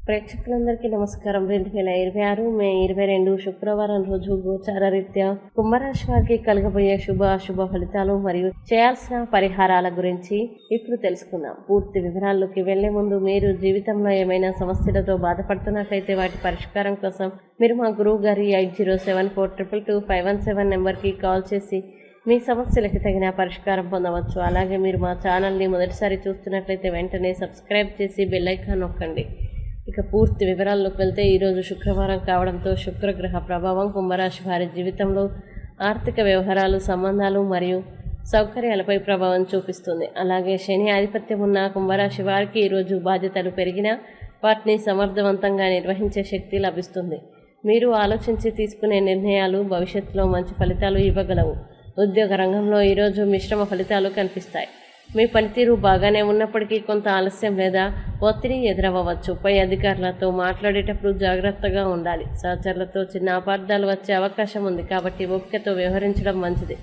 ప్రేక్షకులందరికీ నమస్కారం. 2026 మే 22 శుక్రవారం రోజు గోచార రీత్యా కుంభరాశి వారికి కలగబోయే శుభ అశుభ ఫలితాలు మరియు చేయాల్సిన పరిహారాల గురించి ఇప్పుడు తెలుసుకుందాం. పూర్తి వివరాల్లోకి వెళ్లే ముందు మీరు జీవితంలో ఏమైనా సమస్యలతో బాధపడుతున్నట్లయితే వాటి పరిష్కారం కోసం మీరు మా గురువు గారి 8074222517 నెంబర్కి కాల్ చేసి మీ సమస్యలకి తగిన పరిష్కారం పొందవచ్చు. అలాగే మీరు మా ఛానల్ని మొదటిసారి చూస్తున్నట్లయితే వెంటనే సబ్స్క్రైబ్ చేసి బెల్ ఐకాన్ నొక్కండి. ఇక పూర్తి వివరాల్లోకి వెళ్తే ఈరోజు శుక్రవారం కావడంతో శుక్రగ్రహ ప్రభావం కుంభరాశి వారి జీవితంలో ఆర్థిక వ్యవహారాలు, సంబంధాలు మరియు సౌకర్యాలపై ప్రభావం చూపిస్తుంది. అలాగే శని ఆధిపత్యం ఉన్న కుంభరాశి వారికి ఈరోజు బాధ్యతలు పెరిగినా వాటిని సమర్థవంతంగా నిర్వహించే శక్తి లభిస్తుంది. మీరు ఆలోచించి తీసుకునే నిర్ణయాలు భవిష్యత్తులో మంచి ఫలితాలు ఇవ్వగలవు. ఉద్యోగ రంగంలో ఈరోజు మిశ్రమ ఫలితాలు కనిపిస్తాయి. మీ పనితీరు బాగానే ఉన్నప్పటికీ కొంత ఆలస్యం లేదా ఒత్తిడి ఎదురవ్వచ్చు. పై అధికారులతో మాట్లాడేటప్పుడు జాగ్రత్తగా ఉండాలి. సహచరులతో చిన్న అపార్థాలు వచ్చే అవకాశం ఉంది కాబట్టి ఓపికతో వ్యవహరించడం మంచిది.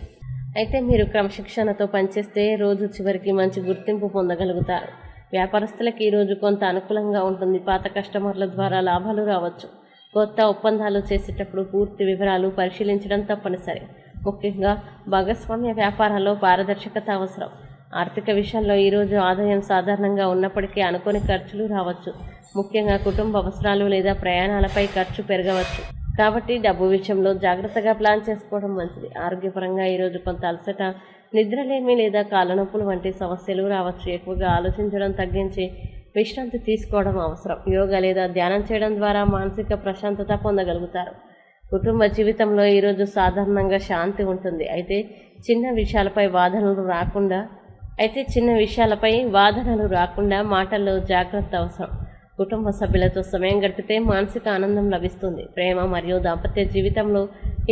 అయితే మీరు క్రమశిక్షణతో పనిచేస్తే రోజు చివరికి మంచి గుర్తింపు పొందగలుగుతారు. వ్యాపారస్తులకు ఈరోజు కొంత అనుకూలంగా ఉంటుంది. పాత కస్టమర్ల ద్వారా లాభాలు రావచ్చు. కొత్త ఒప్పందాలు చేసేటప్పుడు పూర్తి వివరాలు పరిశీలించడం తప్పనిసరి. ముఖ్యంగా భాగస్వామ్య వ్యాపారాల్లో పారదర్శకత అవసరం. ఆర్థిక విషయాల్లో ఈరోజు ఆదాయం సాధారణంగా ఉన్నప్పటికీ అనుకోని ఖర్చులు రావచ్చు. ముఖ్యంగా కుటుంబ అవసరాలు లేదా ప్రయాణాలపై ఖర్చు పెరగవచ్చు. కాబట్టి డబ్బు విషయంలో జాగ్రత్తగా ప్లాన్ చేసుకోవడం మంచిది. ఆరోగ్యపరంగా ఈరోజు కొంత అలసట, నిద్రలేమి లేదా కాళ్ళనొప్పులు వంటి సమస్యలు రావచ్చు. ఎక్కువగా ఆలోచించడం తగ్గించి విశ్రాంతి తీసుకోవడం అవసరం. యోగా లేదా ధ్యానం చేయడం ద్వారా మానసిక ప్రశాంతత పొందగలుగుతారు. కుటుంబ జీవితంలో ఈరోజు సాధారణంగా శాంతి ఉంటుంది. అయితే చిన్న విషయాలపై వాదనలు రాకుండా మాటల్లో జాగ్రత్త అవసరం. కుటుంబ సభ్యులతో సమయం గడిపితే మానసిక ఆనందం లభిస్తుంది. ప్రేమ మరియు దాంపత్య జీవితంలో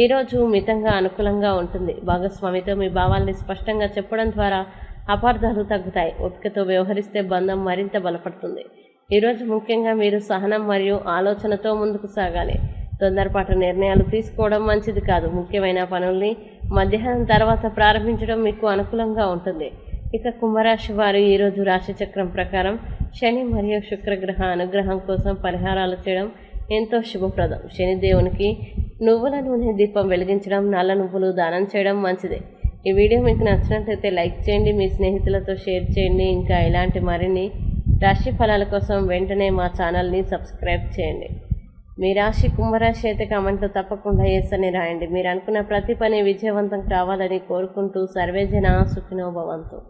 ఈరోజు మితంగా అనుకూలంగా ఉంటుంది. భాగస్వామితో మీ భావాల్ని స్పష్టంగా చెప్పడం ద్వారా అపార్థాలు తగ్గుతాయి. ఓపికతో వ్యవహరిస్తే బంధం మరింత బలపడుతుంది. ఈరోజు ముఖ్యంగా మీరు సహనం మరియు ఆలోచనతో ముందుకు సాగాలి. తొందరపాటు నిర్ణయాలు తీసుకోవడం మంచిది కాదు. ముఖ్యమైన పనుల్ని మధ్యాహ్నం తర్వాత ప్రారంభించడం మీకు అనుకూలంగా ఉంటుంది. ఇక కుంభరాశి వారు ఈరోజు రాశి చక్రం ప్రకారం శని మరియు శుక్రగ్రహ అనుగ్రహం కోసం పరిహారాలు చేయడం ఎంతో శుభప్రదం. శనిదేవునికి నువ్వుల నూనె దీపం వెలిగించడం, నల్ల నువ్వులు దానం చేయడం మంచిది. ఈ వీడియో మీకు నచ్చినట్లయితే లైక్ చేయండి, మీ స్నేహితులతో షేర్ చేయండి. ఇంకా ఇలాంటి మరిన్ని రాశి ఫలాల కోసం వెంటనే మా ఛానల్ని సబ్స్క్రైబ్ చేయండి. మీ రాశి కుంభరాశి అయితే కామెంట్లో తప్పకుండా ఎస్ అని రాయండి. మీరు అనుకున్న ప్రతి పని విజయవంతం కావాలని కోరుకుంటూ సర్వేజన సుఖినో భవంతు.